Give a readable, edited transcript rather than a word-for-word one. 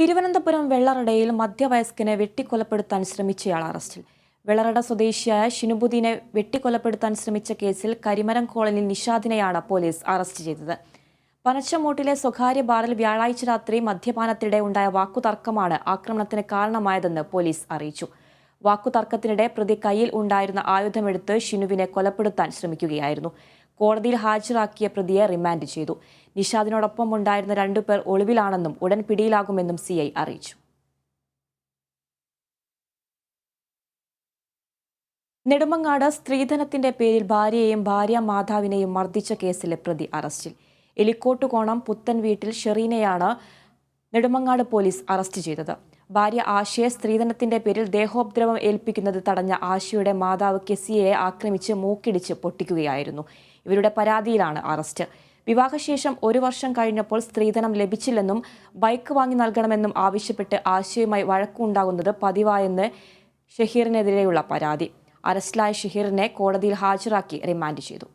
തിരുവനന്തപുരം വെള്ളറടയിൽ മധ്യവയസ്കനെ വെട്ടിക്കൊലപ്പെടുത്താൻ ശ്രമിച്ചയാൾ അറസ്റ്റിൽ. വെള്ളറട സ്വദേശിയായ ഷിനുബുദ്ദീനെ വെട്ടിക്കൊലപ്പെടുത്താൻ ശ്രമിച്ച കേസിൽ കരിമരം കോളനിയിൽ നിഷാദിനെയാണ് പോലീസ് അറസ്റ്റ് ചെയ്തത്. പനച്ചമൂട്ടിലെ സ്വകാര്യ ബാറിൽ വ്യാഴാഴ്ച രാത്രി മദ്യപാനത്തിനിടെ ഉണ്ടായ വാക്കുതർക്കമാണ് ആക്രമണത്തിന് കാരണമായതെന്ന് പോലീസ് അറിയിച്ചു. വാക്കുതർക്കത്തിനിടെ പ്രതി കയ്യിൽ ഉണ്ടായിരുന്ന ആയുധമെടുത്ത് ഷിനുവിനെ കൊലപ്പെടുത്താൻ ശ്രമിക്കുകയായിരുന്നു. കോടതിയിൽ ഹാജരാക്കിയ പ്രതിയെ റിമാൻഡ് ചെയ്തു. നിഷാദിനോടൊപ്പം ഉണ്ടായിരുന്ന 2 പേർ ഒളിവിലാണെന്നും ഉടൻ പിടിയിലാകുമെന്നും സിഐ അറിയിച്ചു. നെടുമങ്ങാട് സ്ത്രീധനത്തിന്റെ പേരിൽ ഭാര്യയെയും ഭാര്യാമാതാവിനെയും മർദ്ദിച്ച കേസിലെ പ്രതി അറസ്റ്റിൽ. എലിക്കോട്ടുകോണം പുത്തൻ വീട്ടിൽ ഷെറീനെയാണ് നെടുമങ്ങാട് പോലീസ് അറസ്റ്റ് ചെയ്തത്. ഭാര്യ ആശയെ സ്ത്രീധനത്തിന്റെ പേരിൽ ദേഹോപദ്രവം ഏൽപ്പിക്കുന്നത് തടഞ്ഞ ആശയുടെ മാതാവ് കെസിയയെ ആക്രമിച്ച് മൂക്കിടിച്ച് പൊട്ടിക്കുകയായിരുന്നു. ഇവരുടെ പരാതിയിലാണ് അറസ്റ്റ്. വിവാഹശേഷം 1 വർഷം കഴിഞ്ഞപ്പോൾ സ്ത്രീധനം ലഭിച്ചില്ലെന്നും ബൈക്ക് വാങ്ങി നൽകണമെന്നും ആവശ്യപ്പെട്ട് ആശയുമായി വഴക്കുണ്ടാകുന്നത് പതിവായെന്ന് ഷഹീറിനെതിരെയുള്ള പരാതി. അറസ്റ്റിലായ ഷഹീറിനെ കോടതിയിൽ ഹാജരാക്കി റിമാൻഡ് ചെയ്തു.